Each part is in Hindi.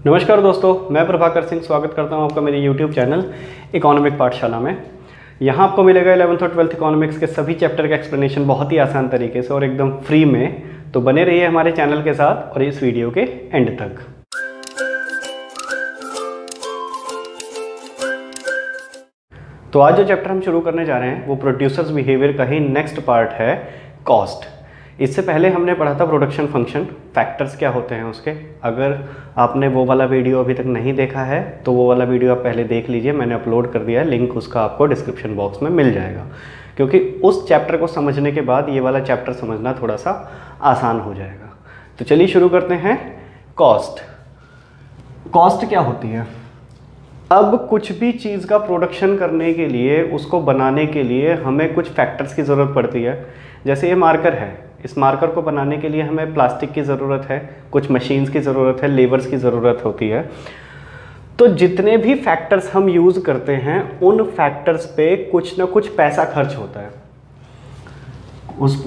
नमस्कार दोस्तों, मैं प्रभाकर सिंह स्वागत करता हूं आपका मेरे YouTube चैनल इकोनॉमिक पाठशाला में। यहां आपको मिलेगा 11th और 12th इकोनॉमिक्स के सभी चैप्टर का एक्सप्लेनेशन बहुत ही आसान तरीके से और एकदम फ्री में। तो बने रहिए हमारे चैनल के साथ और इस वीडियो के एंड तक। तो आज जो चैप्टर हम शुरू करने जा रहे हैं वो प्रोड्यूसर्स बिहेवियर का ही नेक्स्ट पार्ट है, कॉस्ट। इससे पहले हमने पढ़ा था प्रोडक्शन फंक्शन, फैक्टर्स क्या होते हैं उसके। अगर आपने वो वाला वीडियो अभी तक नहीं देखा है तो वो वाला वीडियो आप पहले देख लीजिए, मैंने अपलोड कर दिया है, लिंक उसका आपको डिस्क्रिप्शन बॉक्स में मिल जाएगा। क्योंकि उस चैप्टर को समझने के बाद ये वाला चैप्टर समझना थोड़ा सा आसान हो जाएगा। तो चलिए शुरू करते हैं। कॉस्ट, कॉस्ट क्या होती है? अब कुछ भी चीज़ का प्रोडक्शन करने के लिए, उसको बनाने के लिए हमें कुछ फैक्टर्स की ज़रूरत पड़ती है। जैसे ये मार्कर है, इस मार्कर को बनाने के लिए हमें प्लास्टिक की ज़रूरत है, कुछ मशीन्स की ज़रूरत है, लेबर्स की ज़रूरत होती है। तो जितने भी फैक्टर्स हम यूज़ करते हैं उन फैक्टर्स पे कुछ ना कुछ पैसा खर्च होता है।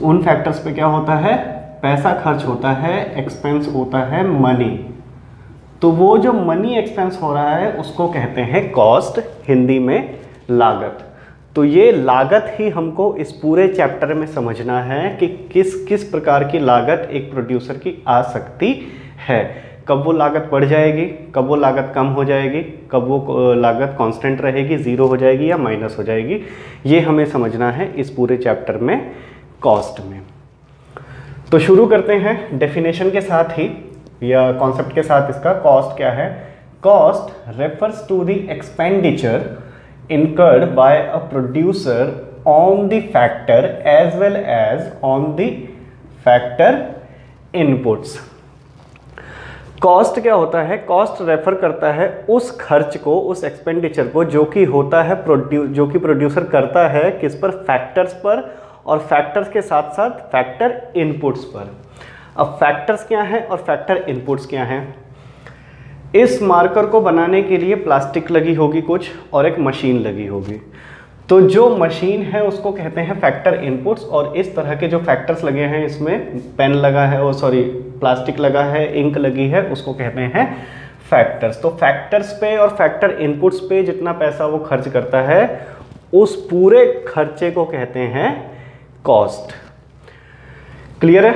उन फैक्टर्स पे क्या होता है? पैसा खर्च होता है, एक्सपेंस होता है, मनी। तो वो जो मनी एक्सपेंस हो रहा है उसको कहते हैं कॉस्ट, हिंदी में लागत। तो ये लागत ही हमको इस पूरे चैप्टर में समझना है कि किस किस प्रकार की लागत एक प्रोड्यूसर की आ सकती है। कब वो लागत बढ़ जाएगी, कब वो लागत कम हो जाएगी, कब वो लागत कांस्टेंट रहेगी, ज़ीरो हो जाएगी या माइनस हो जाएगी, ये हमें समझना है इस पूरे चैप्टर में, कॉस्ट में। तो शुरू करते हैं डेफिनेशन के साथ ही या कॉन्सेप्ट के साथ। इसका कॉस्ट क्या है? Cost refers to the expenditure incurred by a producer on the factor as well as on the factor inputs। Cost क्या होता है? कॉस्ट रेफर करता है उस खर्च को, उस एक्सपेंडिचर को जो कि होता है जो कि प्रोड्यूसर करता है किस पर? फैक्टर्स पर, और फैक्टर्स के साथ साथ फैक्टर इनपुट्स पर। अब फैक्टर्स क्या हैं और फैक्टर इनपुट्स क्या हैं? इस मार्कर को बनाने के लिए प्लास्टिक लगी होगी कुछ और एक मशीन लगी होगी। तो जो मशीन है उसको कहते हैं फैक्टर इनपुट्स, और इस तरह के जो फैक्टर्स लगे हैं, इसमें पेन लगा है, वो सॉरी प्लास्टिक लगा है, इंक लगी है, उसको कहते हैं फैक्टर्स। तो फैक्टर्स पे और फैक्टर इनपुट्स पे जितना पैसा वो खर्च करता है उस पूरे खर्चे को कहते हैं कॉस्ट। क्लियर है?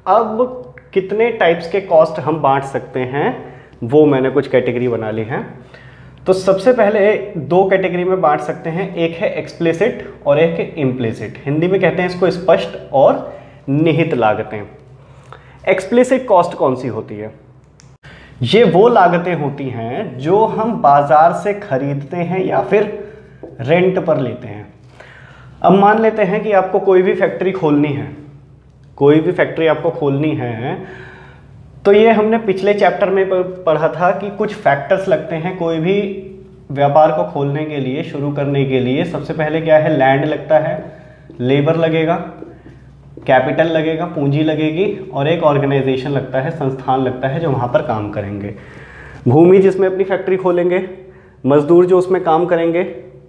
अब कितने टाइप्स के कॉस्ट हम बांट सकते हैं वो मैंने कुछ कैटेगरी बना ली हैं। तो सबसे पहले दो कैटेगरी में बांट सकते हैं, एक है एक्सप्लिसिट और एक है इम्प्लिसिट। हिंदी में कहते हैं इसको स्पष्ट और निहित लागतें। एक्सप्लिसिट कॉस्ट कौन सी होती है? ये वो लागतें होती हैं जो हम बाजार से खरीदते हैं या फिर रेंट पर लेते हैं। अब मान लेते हैं कि आपको कोई भी फैक्ट्री खोलनी है, कोई भी फैक्ट्री आपको खोलनी है, तो ये हमने पिछले चैप्टर में पढ़ा था कि कुछ फैक्टर्स लगते हैं कोई भी व्यापार को खोलने के लिए, शुरू करने के लिए। सबसे पहले क्या है? लैंड लगता है, लेबर लगेगा, कैपिटल लगेगा, पूंजी लगेगी, और एक ऑर्गेनाइजेशन लगता है, संस्थान लगता है जो वहाँ पर काम करेंगे। भूमि जिसमें अपनी फैक्ट्री खोलेंगे, मजदूर जो उसमें काम करेंगे,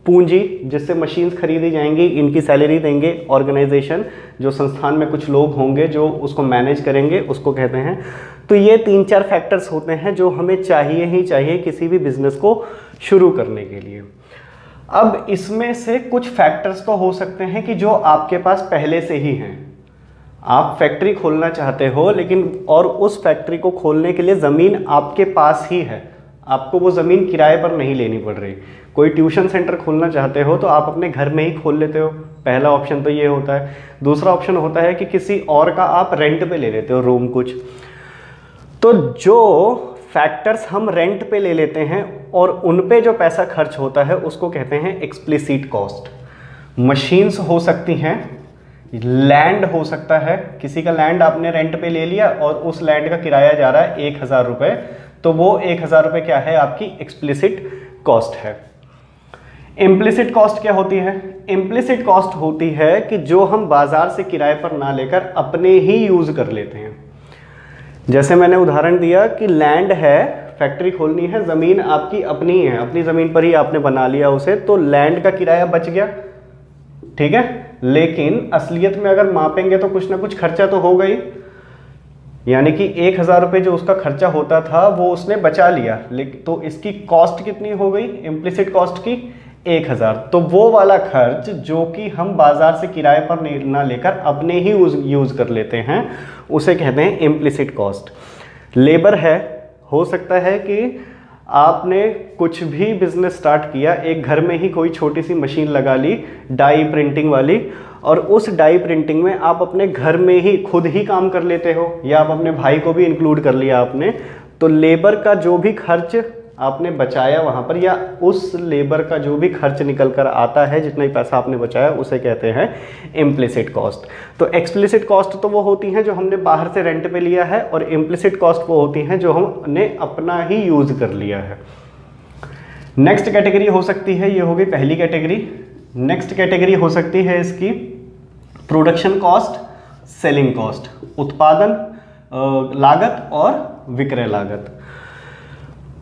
पूंजी जिससे मशीन्स खरीदी जाएंगी, इनकी सैलरी देंगे, ऑर्गेनाइजेशन जो संस्थान में कुछ लोग होंगे जो उसको मैनेज करेंगे, उसको कहते हैं। तो ये 3-4 फैक्टर्स होते हैं जो हमें चाहिए ही चाहिए किसी भी बिजनेस को शुरू करने के लिए। अब इसमें से कुछ फैक्टर्स तो हो सकते हैं कि जो आपके पास पहले से ही हैं। आप फैक्ट्री खोलना चाहते हो लेकिन और उस फैक्ट्री को खोलने के लिए ज़मीन आपके पास ही है, आपको वो ज़मीन किराए पर नहीं लेनी पड़ रही। कोई ट्यूशन सेंटर खोलना चाहते हो तो आप अपने घर में ही खोल लेते हो, पहला ऑप्शन तो ये होता है। दूसरा ऑप्शन होता है कि किसी और का आप रेंट पे ले लेते हो रूम कुछ। तो जो फैक्टर्स हम रेंट पे ले लेते हैं और उन पे जो पैसा खर्च होता है उसको कहते हैं एक्सप्लिसिट कॉस्ट। मशीन्स हो सकती हैं, लैंड हो सकता है, किसी का लैंड आपने रेंट पे ले लिया और उस लैंड का किराया जा रहा है 1000 रुपये, तो वो 1000 रुपये क्या है? आपकी एक्सप्लिसिट कॉस्ट है। इम्प्लिसिट कॉस्ट क्या होती है? इम्प्लिसिट कॉस्ट होती है कि जो हम बाजार से किराए पर ना लेकर अपने ही यूज़ कर लेते हैं। जैसे मैंने उदाहरण दिया कि लैंड है, फैक्ट्री खोलनी है, ज़मीन आपकी अपनी है, अपनी ज़मीन पर ही आपने बना लिया उसे, तो लैंड का किराया बच गया, ठीक है। लेकिन असलियत में अगर मापेंगे तो कुछ ना कुछ खर्चा तो होगा ही। यानी कि 1000 रुपये जो उसका खर्चा होता था वो उसने बचा लिया, लेकिन तो इसकी कॉस्ट कितनी हो गई इम्प्लिसिट कॉस्ट की 1000। तो वो वाला खर्च जो कि हम बाजार से किराए पर ना लेकर अपने ही यूज कर लेते हैं उसे कहते हैं इम्प्लिसिट कॉस्ट। लेबर है, हो सकता है कि आपने कुछ भी बिजनेस स्टार्ट किया, एक घर में ही कोई छोटी सी मशीन लगा ली डाई प्रिंटिंग वाली, और उस डाई प्रिंटिंग में आप अपने घर में ही खुद ही काम कर लेते हो या आप अपने भाई को भी इंक्लूड कर लिया आपने, तो लेबर का जो भी खर्च आपने बचाया वहाँ पर, या उस लेबर का जो भी खर्च निकल कर आता है, जितना ही पैसा आपने बचाया, उसे कहते हैं इम्प्लिसिट कॉस्ट। तो एक्सप्लिसिट कॉस्ट तो वो होती हैं जो हमने बाहर से रेंट पे लिया है, और इम्प्लिसिट कॉस्ट वो होती हैं जो हमने अपना ही यूज कर लिया है। नेक्स्ट कैटेगरी हो सकती है, ये हो गई पहली कैटेगरी। नेक्स्ट कैटेगरी हो सकती है इसकी प्रोडक्शन कॉस्ट, सेलिंग कॉस्ट, उत्पादन लागत और विक्रय लागत।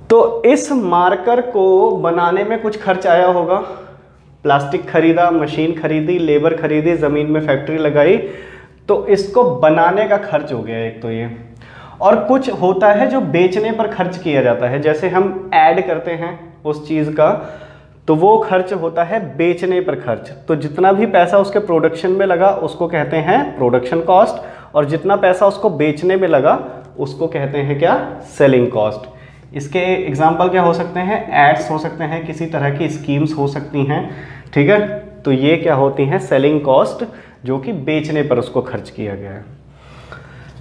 तो इस मार्कर को बनाने में कुछ खर्च आया होगा, प्लास्टिक खरीदा, मशीन खरीदी, लेबर खरीदी, ज़मीन में फैक्ट्री लगाई, तो इसको बनाने का खर्च हो गया एक तो ये। और कुछ होता है जो बेचने पर खर्च किया जाता है, जैसे हम ऐड करते हैं उस चीज़ का, तो वो खर्च होता है बेचने पर खर्च। तो जितना भी पैसा उसके प्रोडक्शन में लगा उसको कहते हैं प्रोडक्शन कॉस्ट, और जितना पैसा उसको बेचने में लगा उसको कहते हैं क्या, सेलिंग कॉस्ट। इसके एग्जाम्पल क्या हो सकते हैं, एड्स हो सकते हैं, किसी तरह की स्कीम्स हो सकती हैं, ठीक है। तो ये क्या होती हैं, सेलिंग कॉस्ट, जो कि बेचने पर उसको खर्च किया गया है।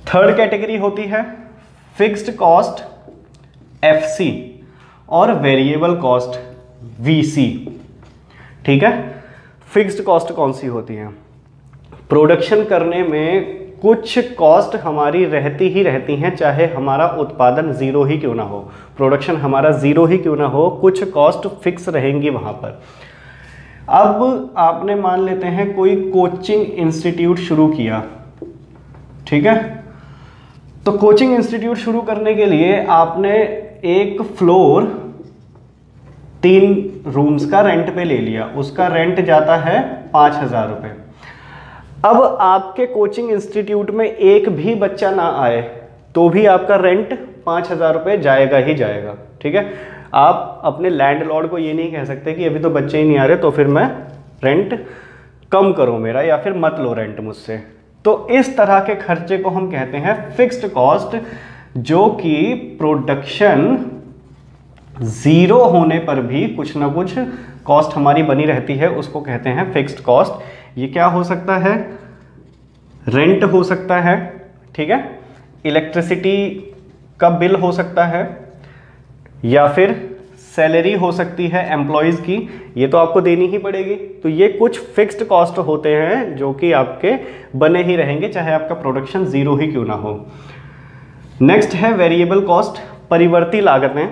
थर्ड कैटेगरी होती है फिक्स्ड कॉस्ट FC और वेरिएबल कॉस्ट VC, ठीक है। फिक्स्ड कॉस्ट कौन सी होती है, प्रोडक्शन करने में कुछ कॉस्ट हमारी रहती ही रहती हैं, चाहे हमारा उत्पादन ज़ीरो ही क्यों ना हो, प्रोडक्शन हमारा ज़ीरो ही क्यों ना हो, कुछ कॉस्ट फिक्स रहेंगी वहाँ पर। अब आपने मान लेते हैं कोई कोचिंग इंस्टीट्यूट शुरू किया, ठीक है। तो कोचिंग इंस्टीट्यूट शुरू करने के लिए आपने एक फ्लोर 3 रूम्स का रेंट पे ले लिया, उसका रेंट जाता है 5000 रुपये। अब आपके कोचिंग इंस्टीट्यूट में एक भी बच्चा ना आए तो भी आपका रेंट 5000 रुपये जाएगा ही जाएगा, ठीक है। आप अपने लैंडलॉर्ड को ये नहीं कह सकते कि अभी तो बच्चे ही नहीं आ रहे तो फिर मैं रेंट कम करो मेरा, या फिर मत लो रेंट मुझसे। तो इस तरह के खर्चे को हम कहते हैं फिक्स्ड कॉस्ट, जो कि प्रोडक्शन ज़ीरो होने पर भी कुछ ना कुछ कॉस्ट हमारी बनी रहती है, उसको कहते हैं फिक्स्ड कॉस्ट। ये क्या हो सकता है, रेंट हो सकता है, ठीक है, इलेक्ट्रिसिटी का बिल हो सकता है, या फिर सैलरी हो सकती है एम्प्लॉयज़ की, ये तो आपको देनी ही पड़ेगी। तो ये कुछ फिक्स्ड कॉस्ट होते हैं जो कि आपके बने ही रहेंगे, चाहे आपका प्रोडक्शन ज़ीरो ही क्यों ना हो। नेक्स्ट है वेरिएबल कॉस्ट, परिवर्ती लागतें।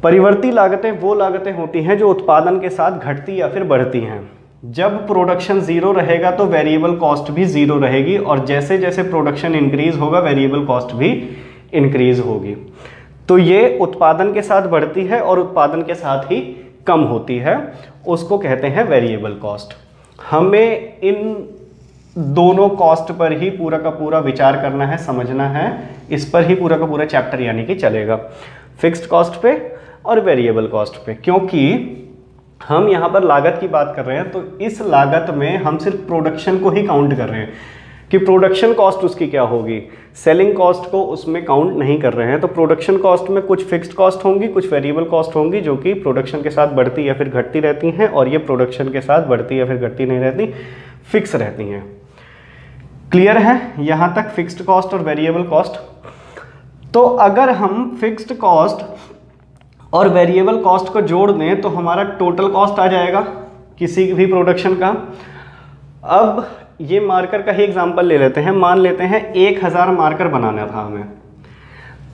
परिवर्ती लागतें वो लागतें होती हैं जो उत्पादन के साथ घटती या फिर बढ़ती हैं। जब प्रोडक्शन ज़ीरो रहेगा तो वेरिएबल कॉस्ट भी ज़ीरो रहेगी, और जैसे जैसे प्रोडक्शन इंक्रीज होगा वेरिएबल कॉस्ट भी इंक्रीज होगी। तो ये उत्पादन के साथ बढ़ती है और उत्पादन के साथ ही कम होती है, उसको कहते हैं वेरिएबल कॉस्ट। हमें इन दोनों कॉस्ट पर ही पूरा का पूरा विचार करना है, समझना है, इस पर ही पूरा का पूरा चैप्टर यानी कि चलेगा, फिक्स्ड कॉस्ट पे और वेरिएबल कॉस्ट पे। क्योंकि हम यहाँ पर लागत की बात कर रहे हैं, तो इस लागत में हम सिर्फ प्रोडक्शन को ही काउंट कर रहे हैं कि प्रोडक्शन कॉस्ट उसकी क्या होगी, सेलिंग कॉस्ट को उसमें काउंट नहीं कर रहे हैं। तो प्रोडक्शन कॉस्ट में कुछ फिक्स्ड कॉस्ट होंगी, कुछ वेरिएबल कॉस्ट होंगी, जो कि प्रोडक्शन के साथ बढ़ती या फिर घटती रहती हैं, और ये प्रोडक्शन के साथ बढ़ती या फिर घटती नहीं रहती, फिक्स रहती हैं। क्लियर है यहाँ तक फिक्स्ड कॉस्ट और वेरिएबल कॉस्ट। तो अगर हम फिक्स्ड कॉस्ट और वेरिएबल कॉस्ट को जोड़ दें तो हमारा टोटल कॉस्ट आ जाएगा किसी भी प्रोडक्शन का। अब ये मार्कर का ही एग्जांपल ले लेते हैं, मान लेते हैं 1000 मार्कर बनाना था हमें।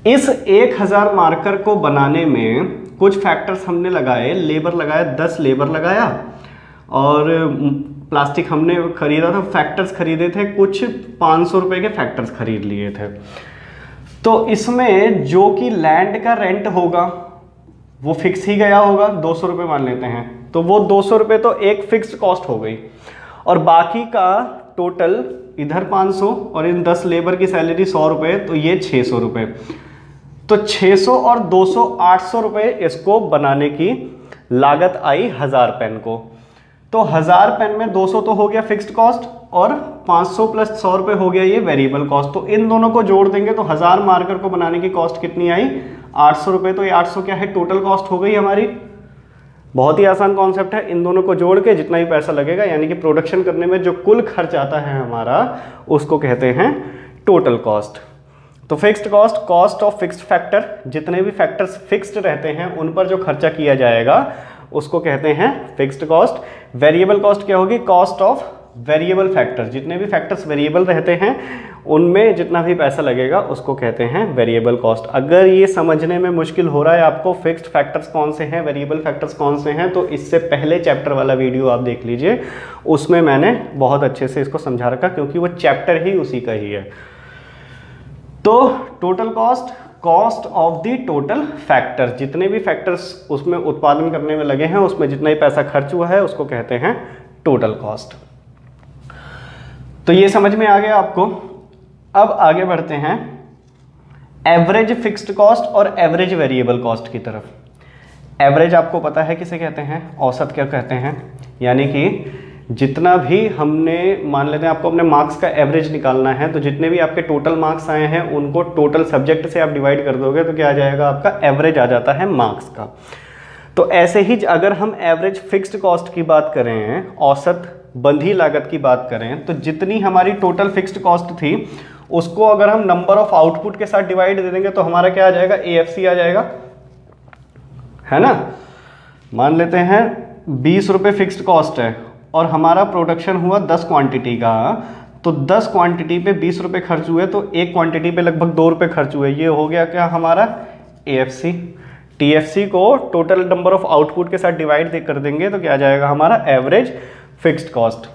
इस 1000 मार्कर को बनाने में कुछ फैक्टर्स हमने लगाए, लेबर लगाया, 10 लेबर लगाया, और प्लास्टिक हमने खरीदा था, फैक्टर्स खरीदे थे, कुछ 500 रुपये के फैक्टर्स खरीद लिए थे। तो इसमें जो कि लैंड का रेंट होगा वो फिक्स ही गया होगा, 200 रुपये मान लेते हैं, तो वो 200 रुपये तो एक फिक्स्ड कॉस्ट हो गई, और बाकी का टोटल इधर 500 और इन 10 लेबर की सैलरी 100 रुपये, तो ये 600 रुपये। तो 600 और 200 800 रुपये इसको बनाने की लागत आई 1000 पेन को। तो 1000 पेन में 200 तो हो गया फिक्स्ड कॉस्ट और 500 प्लस 100 रुपये हो गया ये वेरिएबल कॉस्ट। तो इन दोनों को जोड़ देंगे तो 1000 मार्कर को बनाने की कॉस्ट कितनी आई? 800 रुपये। तो ये 800 क्या है? टोटल कॉस्ट हो गई हमारी। बहुत ही आसान कॉन्सेप्ट है। इन दोनों को जोड़ के जितना भी पैसा लगेगा, यानी कि प्रोडक्शन करने में जो कुल खर्च आता है हमारा, उसको कहते हैं टोटल कॉस्ट। तो fixed cost, cost of fixed factor, जितने भी फैक्टर्स फिक्स्ड रहते हैं उन पर जो खर्चा किया जाएगा उसको कहते हैं फिक्स्ड कॉस्ट। वेरिएबल कॉस्ट क्या होगी? कॉस्ट ऑफ वेरिएबल फैक्टर, जितने भी फैक्टर्स वेरिएबल रहते हैं उनमें जितना भी पैसा लगेगा उसको कहते हैं वेरिएबल कॉस्ट। अगर ये समझने में मुश्किल हो रहा है आपको फिक्स्ड फैक्टर्स कौन से हैं, वेरिएबल फैक्टर्स कौन से हैं, तो इससे पहले चैप्टर वाला वीडियो आप देख लीजिए, उसमें मैंने बहुत अच्छे से इसको समझा रखा, क्योंकि वो चैप्टर ही उसी का ही है। तो total cost, cost of the total factor, जितने भी फैक्टर्स उसमें उत्पादन करने में लगे हैं उसमें जितना ही पैसा खर्च हुआ है उसको कहते हैं टोटल कॉस्ट। तो ये समझ में आ गया आपको। अब आगे बढ़ते हैं एवरेज फिक्स्ड कॉस्ट और एवरेज वेरिएबल कॉस्ट की तरफ। एवरेज आपको पता है किसे कहते हैं? औसत क्या कहते हैं? यानी कि जितना भी हमने, मान लेते हैं आपको अपने मार्क्स का एवरेज निकालना है, तो जितने भी आपके टोटल मार्क्स आए हैं उनको टोटल सब्जेक्ट से आप डिवाइड कर दोगे तो क्या आ जाएगा? आपका एवरेज आ जाता है मार्क्स का। तो ऐसे ही अगर हम एवरेज फिक्स्ड कॉस्ट की बात करें, औसत बंधी लागत की बात करें, तो जितनी हमारी टोटल फिक्स्ड कॉस्ट थी उसको अगर हम नंबर ऑफ आउटपुट के साथ डिवाइड दे देंगे तो हमारा क्या आ जाएगा? AFC आ जाएगा, है ना। मान लेते हैं 20 रुपये फिक्स्ड कॉस्ट है और हमारा प्रोडक्शन हुआ 10 क्वांटिटी का, तो 10 क्वांटिटी पे 20 रुपये खर्च हुए, तो एक क्वांटिटी पे लगभग 2 रुपये खर्च हुए। ये हो गया क्या हमारा? AFC। TFC को टोटल नंबर ऑफ आउटपुट के साथ डिवाइड कर देंगे तो क्या आ जाएगा हमारा? Average fixed cost.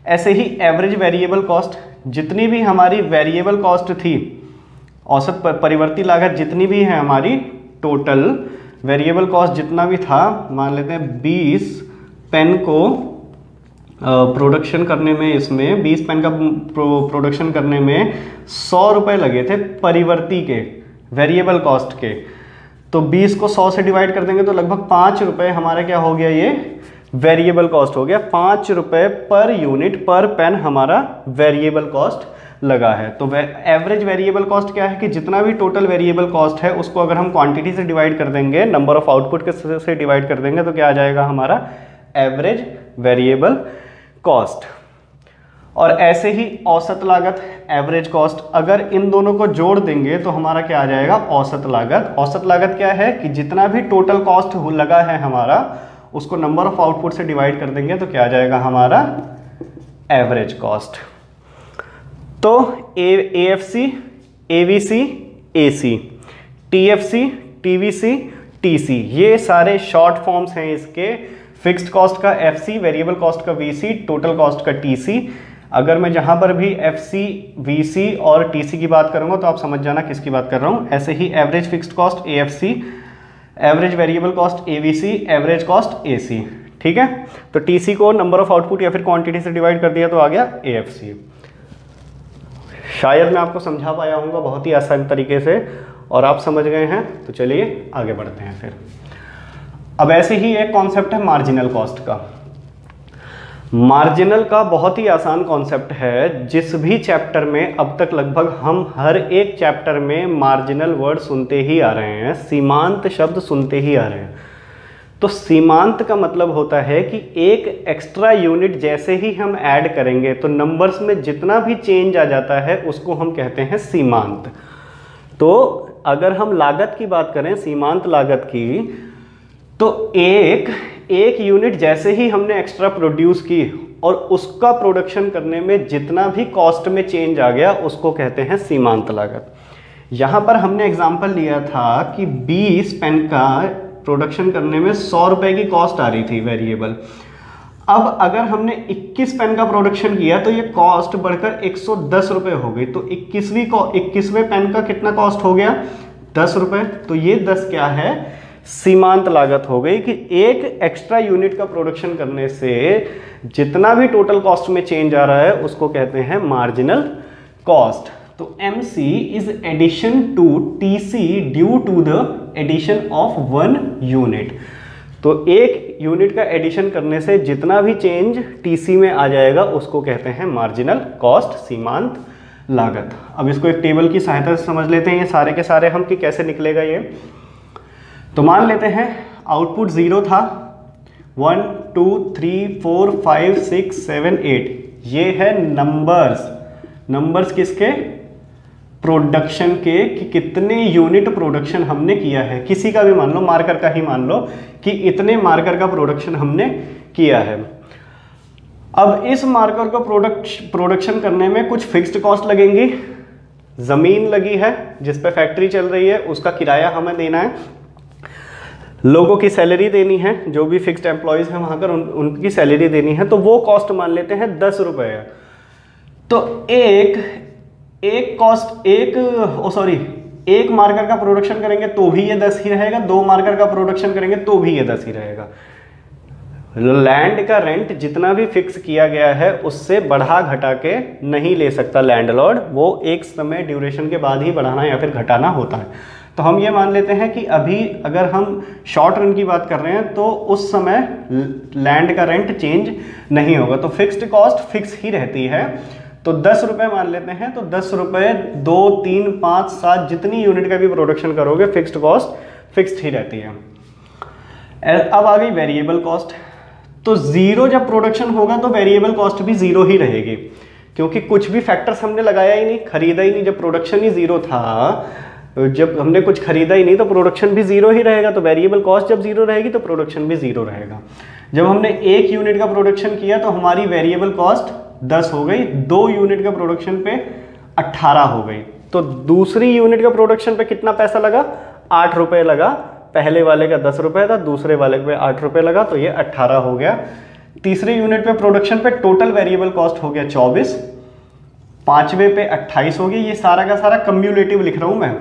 ऐसे ही एवरेज वेरिएबल कॉस्ट, जितनी भी हमारी वेरिएबल कॉस्ट थी, औसत परिवर्ती लागत जितनी भी है हमारी, टोटल वेरिएबल कॉस्ट जितना भी था, मान लेते हैं 20 पेन को प्रोडक्शन करने में, इसमें 20 पेन का प्रोडक्शन करने में 100 रुपये लगे थे परिवर्ती के, वेरिएबल कॉस्ट के। तो 20 को 100 से डिवाइड कर देंगे तो लगभग 5 रुपये हमारा क्या हो गया? ये वेरिएबल कॉस्ट हो गया। 5 रुपये पर यूनिट पर पेन हमारा वेरिएबल कॉस्ट लगा है। तो एवरेज वेरिएबल कॉस्ट क्या है कि जितना भी टोटल वेरिएबल कॉस्ट है उसको अगर हम क्वांटिटी से डिवाइड कर देंगे, नंबर ऑफ आउटपुट के से डिवाइड कर देंगे, तो क्या आ जाएगा हमारा? Average variable cost. और ऐसे ही औसत लागत, एवरेज कॉस्ट, अगर इन दोनों को जोड़ देंगे तो हमारा क्या आ जाएगा? औसत लागत। औसत लागत क्या है कि जितना भी टोटल कॉस्ट लगा है हमारा उसको नंबर ऑफ आउटपुट से डिवाइड कर देंगे तो क्या आ जाएगा हमारा? Average cost. तो AFC, AVC, AC, TFC, TVC, TC, ये सारे शॉर्ट फॉर्म्स हैं इसके। फिक्स्ड कॉस्ट का FC, वेरिएबल कॉस्ट का VC, टोटल कॉस्ट का TC। अगर मैं जहां पर भी FC, VC और TC की बात करूंगा तो आप समझ जाना किसकी बात कर रहा हूं। ऐसे ही average fixed cost AFC, average variable cost AVC, average cost AC। ठीक है। तो TC को नंबर ऑफ आउटपुट या फिर क्वांटिटी से डिवाइड कर दिया तो आ गया AFC। शायद मैं आपको समझा पाया हूँगा बहुत ही आसान तरीके से और आप समझ गए हैं। तो चलिए आगे बढ़ते हैं फिर। अब ऐसे ही एक कॉन्सेप्ट है मार्जिनल कॉस्ट का। मार्जिनल का बहुत ही आसान कॉन्सेप्ट है। जिस भी चैप्टर में अब तक लगभग हम हर एक चैप्टर में मार्जिनल वर्ड सुनते ही आ रहे हैं, सीमांत शब्द सुनते ही आ रहे हैं। तो सीमांत का मतलब होता है कि एक एक्स्ट्रा यूनिट जैसे ही हम ऐड करेंगे तो नंबर्स में जितना भी चेंज आ जाता है उसको हम कहते हैं सीमांत। तो अगर हम लागत की बात करें, सीमांत लागत की, तो एक यूनिट जैसे ही हमने एक्स्ट्रा प्रोड्यूस की और उसका प्रोडक्शन करने में जितना भी कॉस्ट में चेंज आ गया उसको कहते हैं सीमांत लागत। यहाँ पर हमने एग्जांपल लिया था कि 20 पेन का प्रोडक्शन करने में 100 रुपये की कॉस्ट आ रही थी वेरिएबल। अब अगर हमने 21 पेन का प्रोडक्शन किया तो ये कॉस्ट बढ़कर 110 रुपये हो गई। तो 21वें पेन का कितना कॉस्ट हो गया? 10 रुपये। तो ये 10 क्या है? सीमांत लागत हो गई कि एक एक्स्ट्रा यूनिट का प्रोडक्शन करने से जितना भी टोटल कॉस्ट में चेंज आ रहा है उसको कहते हैं मार्जिनल कॉस्ट। तो MC is addition to TC due to the addition of 1 unit. तो एक यूनिट का एडिशन करने से जितना भी चेंज TC में आ जाएगा उसको कहते हैं मार्जिनल कॉस्ट, सीमांत लागत। अब इसको एक टेबल की सहायता से समझ लेते हैं ये सारे के सारे हम कि कैसे निकलेगा ये। तो मान लेते हैं आउटपुट 0 था, 1 2 3 4 5 6 7 8, ये है नंबर्स किसके, प्रोडक्शन के, कि कितने यूनिट प्रोडक्शन हमने किया है। किसी का भी मान लो, मार्कर का ही मान लो कि इतने मार्कर का प्रोडक्शन हमने किया है। अब इस मार्कर को प्रोडक्शन करने में कुछ फिक्स्ड कॉस्ट लगेंगी। जमीन लगी है जिस पे फैक्ट्री चल रही है, उसका किराया हमें देना है, लोगों की सैलरी देनी है, जो भी फिक्स्ड एम्प्लॉयज हैं वहां पर उनकी सैलरी देनी है। तो वो कॉस्ट मान लेते हैं 10 रुपए है। तो एक मार्कर का प्रोडक्शन करेंगे तो भी ये 10 ही रहेगा, 2 मार्कर का प्रोडक्शन करेंगे तो भी ये 10 ही रहेगा। लैंड का रेंट जितना भी फिक्स किया गया है उससे बढ़ा घटा के नहीं ले सकता लैंडलॉर्ड, वो एक समय ड्यूरेशन के बाद ही बढ़ाना या फिर घटाना होता है। तो हम ये मान लेते हैं कि अभी अगर हम शॉर्ट रन की बात कर रहे हैं तो उस समय लैंड का रेंट चेंज नहीं होगा, तो फिक्स्ड कॉस्ट फिक्स ही रहती है। तो 10 रुपए मान लेते हैं, तो 10 रुपए 2 3 5 7 जितनी यूनिट का भी प्रोडक्शन करोगे फिक्स्ड कॉस्ट फिक्स्ड ही रहती है। अब आ गई वेरिएबल कॉस्ट। तो 0 जब प्रोडक्शन होगा तो वेरिएबल कॉस्ट भी 0 ही रहेगी, क्योंकि कुछ भी फैक्टर्स हमने लगाया ही नहीं, खरीदा ही नहीं। जब प्रोडक्शन ही 0 था, जब हमने कुछ खरीदा ही नहीं तो प्रोडक्शन भी 0 ही रहेगा। तो वेरिएबल कॉस्ट जब 0 रहेगी तो प्रोडक्शन भी 0 रहेगा। जब हमने 1 यूनिट का प्रोडक्शन किया तो हमारी वेरिएबल कॉस्ट 10 हो गई, 2 यूनिट का प्रोडक्शन पे 18 हो गई। तो दूसरी यूनिट का प्रोडक्शन पे कितना पैसा लगा, 8 रुपए लगा। पहले वाले का 10 रुपए था, दूसरे वाले पे 8 रुपए लगा, तो ये 18 हो गया। तीसरे यूनिट पे प्रोडक्शन पे टोटल वेरिएबल कॉस्ट हो गया 24, पांचवें पे 28 हो गई। ये सारा का सारा कम्युलेटिव लिख रहा हूं मैं,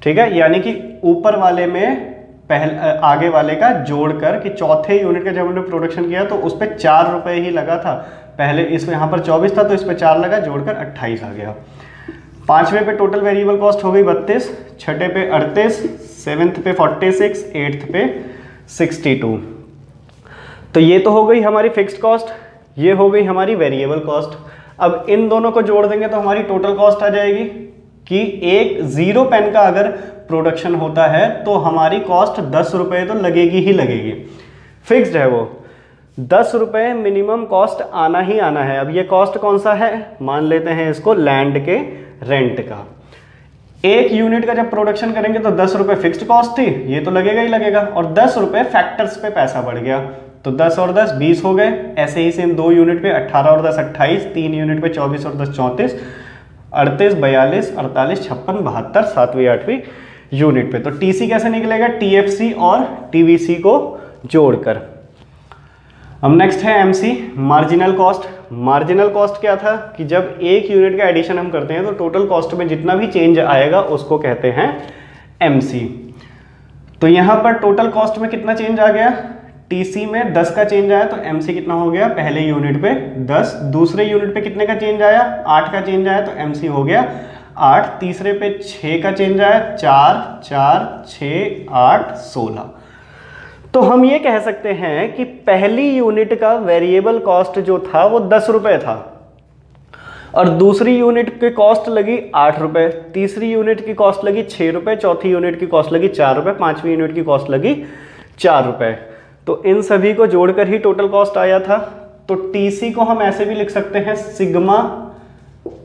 ठीक है, यानी कि ऊपर वाले में आगे वाले का जोड़कर, कि चौथे यूनिट का जब हमने प्रोडक्शन किया तो उस पर 4 रुपए ही लगा था। पहले इस यहाँ पर 24 था तो इस पर 4 लगा, जोड़कर 28 आ गया। पांचवें पे टोटल वेरिएबल कॉस्ट हो गई 32, छठे पे 38, 7th पे 46, 8th पे 62। तो ये तो हो गई हमारी फिक्स्ड कॉस्ट, ये हो गई हमारी वेरिएबल कॉस्ट। अब इन दोनों को जोड़ देंगे तो हमारी टोटल कॉस्ट आ जाएगी कि एक 0 पेन का अगर प्रोडक्शन होता है तो हमारी कॉस्ट 10 रुपए तो लगेगी ही लगेगी, फिक्स्ड है वो 10 रुपए मिनिमम कॉस्ट आना ही आना है। अब ये कॉस्ट कौन सा है, मान लेते हैं इसको लैंड के रेंट का। 1 यूनिट का जब प्रोडक्शन करेंगे तो 10 रुपए फिक्स्ड कॉस्ट थी, ये तो लगेगा ही लगेगा, और 10 रुपए फैक्टर्स पे पैसा बढ़ गया, तो 10 और 10 20 हो गए। ऐसे ही सेम 2 यूनिट पे 18 और 10 28, 3 यूनिट पे 24 और 10 34, 38 42 48 56 72 7वीं 8वीं यूनिट पे। तो टीसी कैसे निकलेगा, टीएफसी और टीवीसी को जोड़कर। अब नेक्स्ट है MC, marginal cost. Marginal cost क्या था कि जब 1 यूनिट का एडिशन हम करते हैं तो टोटल कॉस्ट में जितना भी चेंज आएगा उसको कहते हैं एमसी। तो यहां पर टोटल कॉस्ट में कितना चेंज आ गया, टीसी में 10 का चेंज आया, तो एमसी कितना हो गया, पहले यूनिट पे 10, दूसरे यूनिट पे कितने का चेंज आया, 8 का चेंज आया, तो एमसी हो गया 8, तीसरे पे 6 का चेंज आया, 4 4 6 8 16। तो हम ये कह सकते हैं कि पहली यूनिट का वेरिएबल कॉस्ट जो था वो 10 रुपए था, और दूसरी यूनिट की कॉस्ट लगी 8 रुपए, तीसरी यूनिट की कॉस्ट लगी 6 रुपए, चौथी यूनिट की कॉस्ट लगी 4 रुपए, पांचवी यूनिट की कॉस्ट लगी 4 रुपए। तो इन सभी को जोड़कर ही टोटल कॉस्ट आया था। तो टीसी को हम ऐसे भी लिख सकते हैं सिग्मा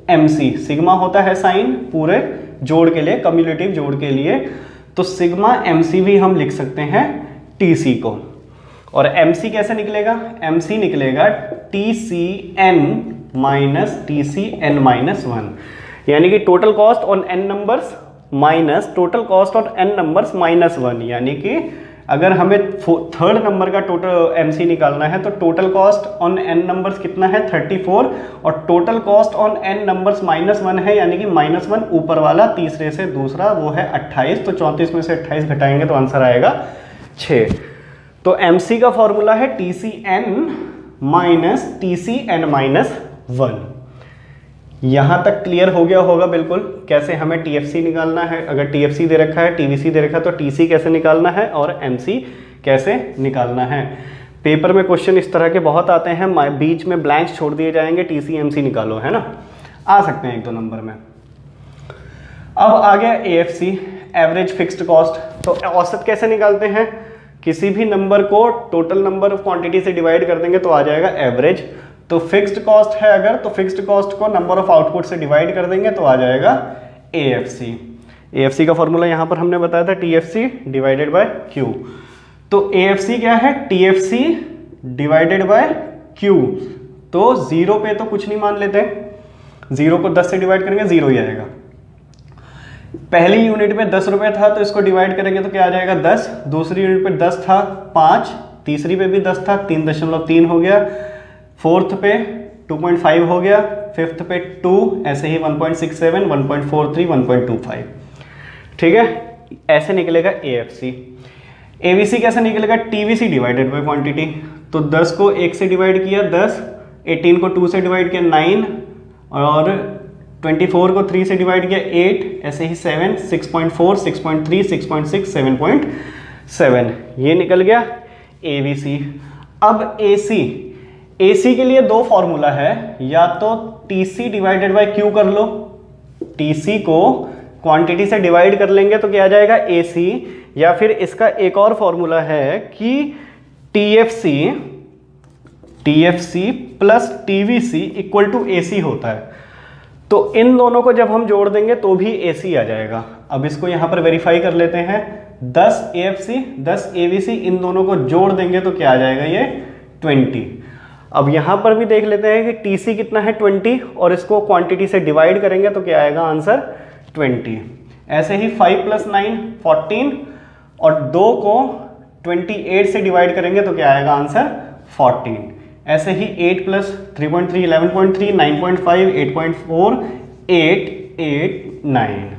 एमसी, सिग्मा होता है साइन पूरे जोड़ के लिए, कम्युलेटिव जोड़ के लिए, तो सिग्मा एमसी भी हम लिख सकते हैं टीसी को। और एमसी कैसे निकलेगा, एमसी निकलेगा TC N minus TC N minus 1, यानी कि total cost on N numbers minus total cost on N numbers minus 1, यानी कि अगर हमें थर्ड नंबर का टोटल एमसी निकालना है तो total cost on N numbers कितना है 34, और total cost on N numbers -1 है, यानी कि -1 ऊपर वाला, तीसरे से दूसरा वो है 28, तो 34 में से 28 घटाएंगे तो आंसर आएगा 6। तो MC का फॉर्मूला है TCN माइनस TCN माइनस 1। यहां तक क्लियर हो गया होगा बिल्कुल, कैसे हमें TFC निकालना है। अगर TFC दे रखा है, TVC दे रखा है, तो TC कैसे निकालना है और MC कैसे निकालना है। पेपर में क्वेश्चन इस तरह के बहुत आते हैं, बीच में ब्लैंक्स छोड़ दिए जाएंगे, TC MC निकालो, है ना, आ सकते हैं 1-2 नंबर में। अब आ गया AFC, एवरेज फिक्स्ड कॉस्ट। तो औसत कैसे निकालते हैं, किसी भी नंबर को टोटल नंबर ऑफ क्वांटिटी से डिवाइड कर देंगे तो आ जाएगा एवरेज। तो फिक्स्ड कॉस्ट है अगर, तो फिक्स्ड कॉस्ट को नंबर ऑफ आउटपुट से डिवाइड कर देंगे तो आ जाएगा AFC। AFC का फॉर्मूला यहां पर हमने बताया था TFC डिवाइडेड बाय Q। तो AFC क्या है, TFC डिवाइडेड बाय Q। तो 0 पे तो कुछ नहीं मान लेते, 0 को 10 से डिवाइड करेंगे 0 ही आएगा। पहली यूनिट में 10 रुपए था तो इसको डिवाइड करेंगे तो क्या आ जाएगा 10। दूसरी यूनिट पे 10 था 5, तीसरी पे भी 10 था 3.3 हो गया, फोर्थ पे 2.5 हो गया, फिफ्थ पे 2, ऐसे ही 1.67, 1.43, 1.25। ठीक है, ऐसे निकलेगा AFC। AVC कैसे निकलेगा, TVC डिवाइडेड बाय क्वांटिटी। तो 10 को 1 से डिवाइड किया 10, 18 को 2 से डिवाइड किया 9, और 24 को 3 से डिवाइड किया 8, ऐसे ही 7, 6.4, 6.3, 6.6, 7.7। ये निकल गया AVC। अब AC के लिए 2 फॉर्मूला है, या तो TC डिवाइडेड बाय Q कर लो, TC को क्वांटिटी से डिवाइड कर लेंगे तो क्या आ जाएगा AC, या फिर इसका एक और फॉर्मूला है कि TFC plus TVC equal to AC होता है। तो इन दोनों को जब हम जोड़ देंगे तो भी AC आ जाएगा। अब इसको यहां पर वेरीफाई कर लेते हैं, 10 AFC 10 AVC, इन दोनों को जोड़ देंगे तो क्या आ जाएगा ये 20। अब यहां पर भी देख लेते हैं कि TC कितना है 20, और इसको क्वांटिटी से डिवाइड करेंगे तो क्या आएगा आंसर 20। ऐसे ही 5 + 9 14, और 2 को 28 से डिवाइड करेंगे तो क्या आएगा आंसर 14। ऐसे ही 8 + 3.3 11.3, 9.5 8.4 8 8 9।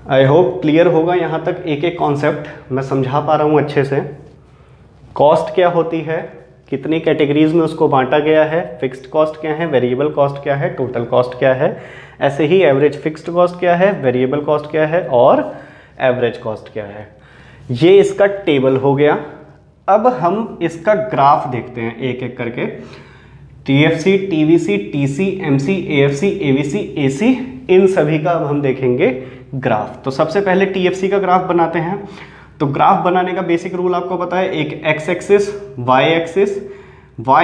आई होप क्लियर होगा यहाँ तक, एक एक कॉन्सेप्ट मैं समझा पा रहा हूँ अच्छे से। कॉस्ट क्या होती है, कितनी कैटेगरीज में उसको बांटा गया है, फिक्स्ड कॉस्ट क्या है, वेरिएबल कॉस्ट क्या है, टोटल कॉस्ट क्या है, ऐसे ही एवरेज फिक्स्ड कॉस्ट क्या है, वेरिएबल कॉस्ट क्या है, और एवरेज कॉस्ट क्या है। ये इसका टेबल हो गया। अब हम इसका ग्राफ देखते हैं एक एक करके। TFC, TVC, TC, MC, AFC, AVC, AC, इन सभी का अब हम देखेंगे ग्राफ। तो सबसे पहले TFC का ग्राफ बनाते हैं। तो ग्राफ बनाने का बेसिक रूल आपको पता है, एक एक्स एक्सिस, वाई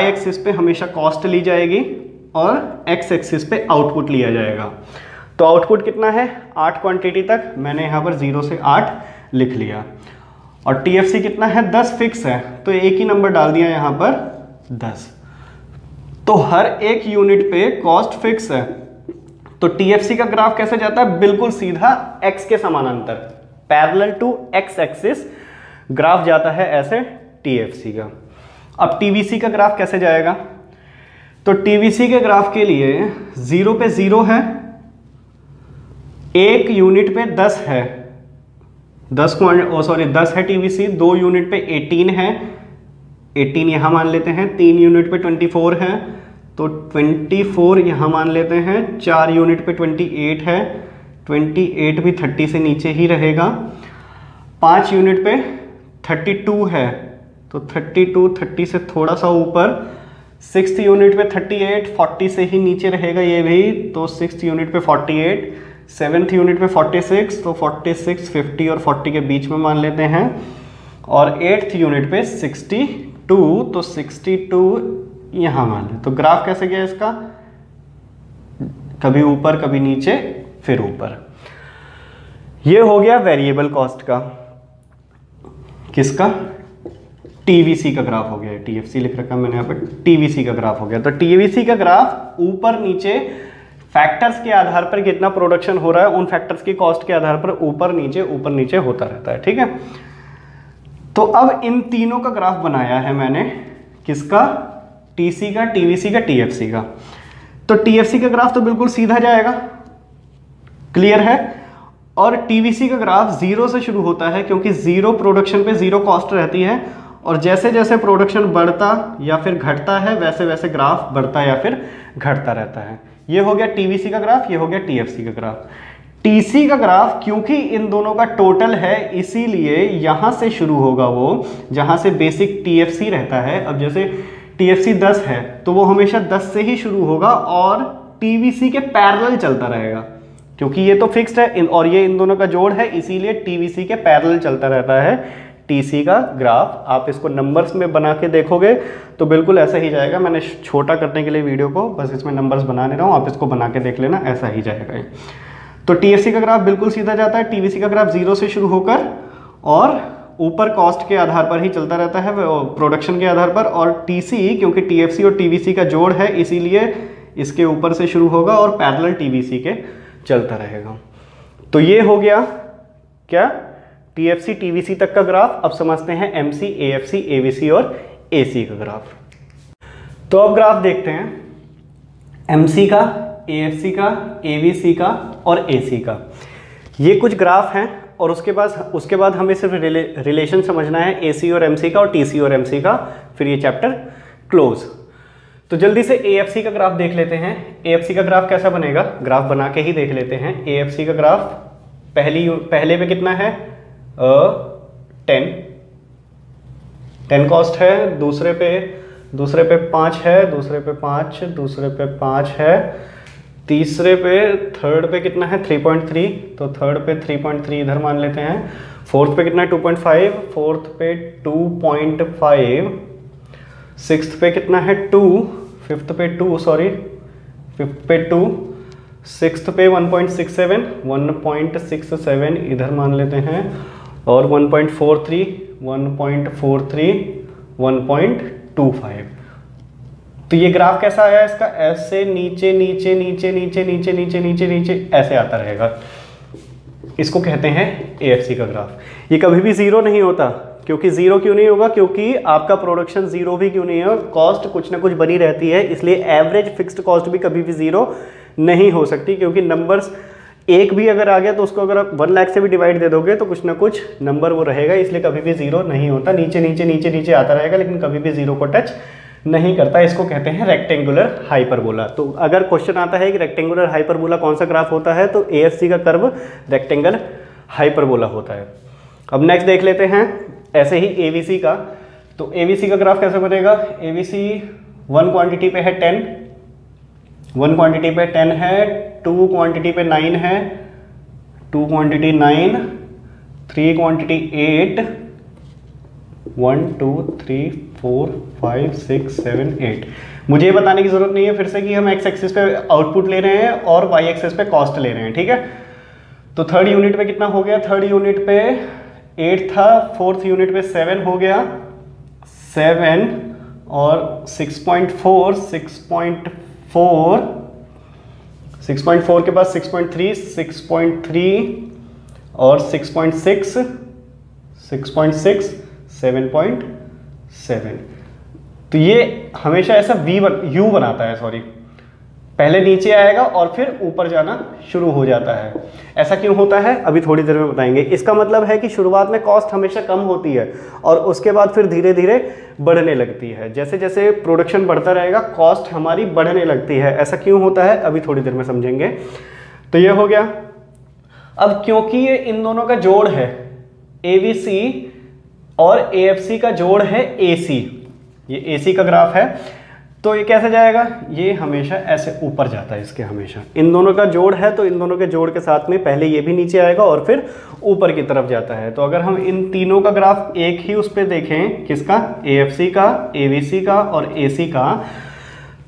एक्सिस पे हमेशा कॉस्ट ली जाएगी और एक्स एक्सिस पे आउटपुट लिया जाएगा। तो आउटपुट कितना है 8 क्वांटिटी तक, मैंने यहाँ पर 0 से 8 लिख लिया। और TFC कितना है 10 फिक्स है, तो एक ही नंबर डाल दिया यहाँ पर 10। तो हर एक यूनिट पे कॉस्ट फिक्स है। तो TFC का ग्राफ कैसे जाता है, बिल्कुल सीधा x के समानांतर, parallel to x axis graph जाता है ऐसे TFC का। अब TVC का ग्राफ कैसे जाएगा, तो TVC के ग्राफ के लिए 0 पे 0 है, एक यूनिट पे 10 है, 10 है TVC, 2 यूनिट पे 18 है, 18 यहां मान लेते हैं, 3 यूनिट पे 24 है तो 24 यहां मान लेते हैं, 4 यूनिट पे 28 है, 28 भी 30 से नीचे ही रहेगा, 5 यूनिट पे 32 है तो 32 30 से थोड़ा सा ऊपर, 6th यूनिट पे 38 40 से ही नीचे रहेगा ये भी, तो 6th यूनिट पे 48, 7th यूनिट पे 46 तो 46 50 और 40 के बीच में मान लेते हैं, और 8th यूनिट पे 62 तो 62 यहाँ मान लें। तो ग्राफ कैसे गया इसका, कभी ऊपर कभी नीचे फिर ऊपर। ये हो गया वेरिएबल कॉस्ट का, किसका, TVC का ग्राफ हो गया। TFC लिख रखा मैंने यहाँ पर, TVC का ग्राफ हो गया। तो TVC का ग्राफ ऊपर नीचे फैक्टर्स के आधार पर कितना प्रोडक्शन हो रहा है, उन फैक्टर्स की कॉस्ट के आधार पर ऊपर नीचे होता रहता है। ठीक है, तो अब इन तीनों का ग्राफ बनाया है मैंने, किसका, TC का, TVC का, TFC का। तो TFC का ग्राफ तो बिल्कुल सीधा जाएगा, क्लियर है। और टीवीसी का ग्राफ जीरो से शुरू होता है क्योंकि जीरो प्रोडक्शन पे जीरो कॉस्ट रहती है, और जैसे जैसे प्रोडक्शन बढ़ता या फिर घटता है वैसे वैसे ग्राफ बढ़ता या फिर घटता रहता है। ये हो गया टीवीसी का ग्राफ, ये हो गया टीएफसी का ग्राफ। टीसी का ग्राफ क्योंकि इन दोनों का टोटल है इसीलिए यहां से शुरू होगा, वो जहां से बेसिक टीएफसी रहता है। अब जैसे टीएफसी 10 है तो वो हमेशा 10 से ही शुरू होगा और टीवीसी के पैरेलल चलता रहेगा, क्योंकि ये तो फिक्स्ड है और ये इन दोनों का जोड़ है, इसीलिए टीवीसी के पैरेलल चलता रहता है टीसी का ग्राफ। आप इसको नंबर्स में बना के देखोगे तो बिल्कुल ऐसा ही जाएगा। मैंने छोटा करने के लिए वीडियो को बस इसमें नंबर्स बनाने रहा हूँ, आप इसको बना के देख लेना, ऐसा ही जाएगा ये। तो टीएफसी का ग्राफ बिल्कुल सीधा जाता है, टीवीसी का ग्राफ जीरो से शुरू होकर और ऊपर कॉस्ट के आधार पर ही चलता रहता है, प्रोडक्शन के आधार पर। और टीसी क्योंकि टीएफसी और टीवीसी का जोड़ है इसीलिए इसके ऊपर से शुरू होगा और पैरेलल टीवीसी के चलता रहेगा। तो ये हो गया क्या, टीएफसी टीवीसी तक का ग्राफ। अब समझते हैं एमसी, एएफसी, एवीसी और एसी का ग्राफ। तो अब ग्राफ देखते हैं एमसी का, एएफसी का, एवीसी का और एसी का। ये कुछ ग्राफ हैं और उसके बाद हमें सिर्फ रिलेशन समझना है एसी और एमसी का और टीसी और एमसी का, फिर ये चैप्टर क्लोज। तो जल्दी से एएफसी का ग्राफ देख लेते हैं। एएफसी का ग्राफ कैसा बनेगा, ग्राफ बना के ही देख लेते हैं। एएफसी का ग्राफ पहले पे कितना है 10 कॉस्ट है, दूसरे पे 5 है, दूसरे पे 5, दूसरे पे 5 है, तीसरे पे थर्ड पे कितना है 3.3, तो थर्ड पे 3.3 इधर मान लेते हैं। फोर्थ पे कितना है 2.5, फोर्थ पे 2.5, सिक्स्थ पे कितना है 2, फिफ्थ पे 2, सॉरी फिफ्थ पे 2, सिक्स्थ पे 1.67 इधर मान लेते हैं, और 1.43, 1.25। तो ये ग्राफ कैसा आया इसका, ऐसे नीचे नीचे नीचे नीचे नीचे नीचे नीचे नीचे ऐसे आता रहेगा। इसको कहते हैं एएफसी का ग्राफ। ये कभी भी जीरो नहीं होता, क्योंकि जीरो क्यों नहीं होगा, क्योंकि आपका प्रोडक्शन जीरो भी क्यों नहीं है, कॉस्ट कुछ ना कुछ बनी रहती है, इसलिए एवरेज फिक्स्ड कॉस्ट भी कभी भी जीरो नहीं हो सकती। क्योंकि नंबर्स एक भी अगर आ गया तो उसको अगर आप 1 लाख से भी डिवाइड दे दोगे तो कुछ ना कुछ नंबर वो रहेगा, इसलिए कभी भी जीरो नहीं होता। नीचे नीचे नीचे नीचे आता रहेगा लेकिन कभी भी जीरो को टच नहीं करता। इसको कहते हैं रेक्टेंगुलर हाइपरबोला। तो अगर क्वेश्चन आता है कि रेक्टेंगुलर हाइपरबोला कौन सा ग्राफ होता है, तो एएफसी का कर्व रेक्टेंगल हाइपरबोला होता है। अब नेक्स्ट देख लेते हैं ऐसे ही एवीसी का। तो एवीसी का ग्राफ कैसे बनेगा, एवीसी 1 क्वांटिटी पे है 10, 1 क्वांटिटी पे 10 है, 2 क्वांटिटी पे 9 है, 2 क्वांटिटी 9, 3 क्वांटिटी 8, 1 2 3 4 5 6 7 8। मुझे ये बताने की जरूरत नहीं है फिर से कि हम एक्स एक्सिस पे आउटपुट ले रहे हैं और वाई एक्सिस पे कॉस्ट ले रहे हैं, ठीक है। तो थर्ड यूनिट पे कितना हो गया, थर्ड यूनिट पे 8 था, फोर्थ यूनिट पे 7 हो गया, 7 और 6.4, 6.4 के बाद 6.3, 6.3 और 6.6, 6.6, 7.7। तो ये हमेशा ऐसा यू बनाता है, सॉरी, पहले नीचे आएगा और फिर ऊपर जाना शुरू हो जाता है। ऐसा क्यों होता है अभी थोड़ी देर में बताएंगे। इसका मतलब है कि शुरुआत में कॉस्ट हमेशा कम होती है और उसके बाद फिर धीरे धीरे बढ़ने लगती है। जैसे जैसे प्रोडक्शन बढ़ता रहेगा कॉस्ट हमारी बढ़ने लगती है। ऐसा क्यों होता है अभी थोड़ी देर में समझेंगे। तो ये हो गया। अब क्योंकि ये इन दोनों का जोड़ है, एवीसी और एएफसी का जोड़ है एसी, ये एसी का ग्राफ है, तो ये कैसे जाएगा, ये हमेशा ऐसे ऊपर जाता है। इसके हमेशा इन दोनों का जोड़ है तो इन दोनों के जोड़ के साथ में पहले ये भी नीचे आएगा और फिर ऊपर की तरफ जाता है। तो अगर हम इन तीनों का ग्राफ एक ही उस पर देखें, किसका, एएफसी का, एवीसी का और एसी का,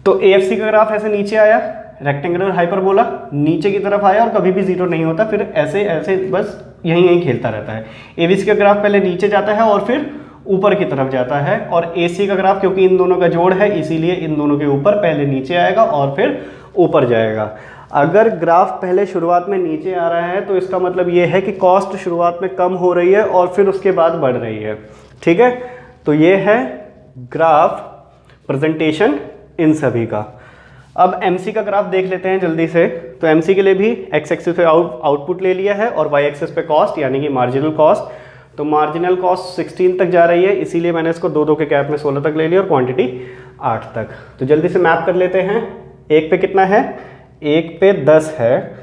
तो एएफसी का ग्राफ ऐसे नीचे आया, रेक्टेंगुलर हाइपरबोला नीचे की तरफ आया और कभी भी जीरो नहीं होता, फिर ऐसे ऐसे बस यहीं खेलता रहता है। एवीसी का ग्राफ पहले नीचे जाता है और फिर ऊपर की तरफ जाता है, और एसी का ग्राफ क्योंकि इन दोनों का जोड़ है इसीलिए इन दोनों के ऊपर पहले नीचे आएगा और फिर ऊपर जाएगा। अगर ग्राफ पहले शुरुआत में नीचे आ रहा है तो इसका मतलब ये है कि कॉस्ट शुरुआत में कम हो रही है और फिर उसके बाद बढ़ रही है, ठीक है। तो ये है ग्राफ प्रेजेंटेशन इन सभी का। अब MC का ग्राफ देख लेते हैं जल्दी से। तो MC के लिए भी एक्स एक्सिस पे आउटपुट ले लिया है और वाई एक्सिस पे कॉस्ट यानी कि मार्जिनल कॉस्ट। तो मार्जिनल कॉस्ट 16 तक जा रही है, इसीलिए मैंने इसको 2-2 के गैप में 16 तक ले लिया और क्वांटिटी 8 तक। तो जल्दी से मैप कर लेते हैं। एक पे कितना है, एक पे 10 है,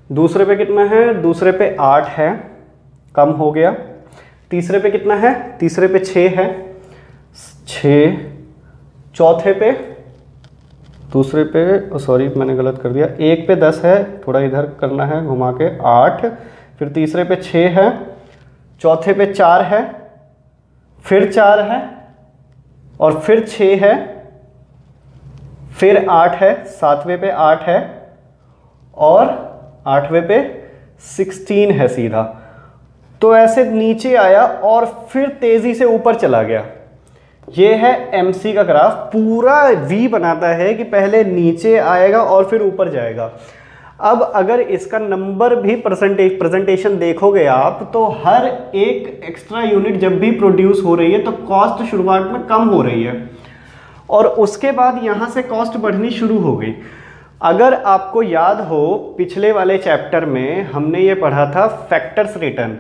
दूसरे पे कितना है, दूसरे पे 8 है, कम हो गया। तीसरे पे कितना है, तीसरे पे 6 है, 6। चौथे पे, दूसरे पे सॉरी मैंने गलत कर दिया, एक पे 10 है, थोड़ा इधर करना है घुमा के, 8। फिर तीसरे पे 6 है, चौथे पे 4 है, फिर 4 है और फिर 6 है, फिर 8 है, सातवें पे 8 है और आठवें पे 16 है सीधा। तो ऐसे नीचे आया और फिर तेजी से ऊपर चला गया। ये है MC का ग्राफ, पूरा V बनाता है कि पहले नीचे आएगा और फिर ऊपर जाएगा। अब अगर इसका नंबर भी प्रेजेंटेशन देखोगे आप, तो हर एक एक्स्ट्रा यूनिट जब भी प्रोड्यूस हो रही है तो कॉस्ट शुरुआत में कम हो रही है और उसके बाद यहाँ से कॉस्ट बढ़नी शुरू हो गई। अगर आपको याद हो, पिछले वाले चैप्टर में हमने ये पढ़ा था फैक्टर्स रिटर्न।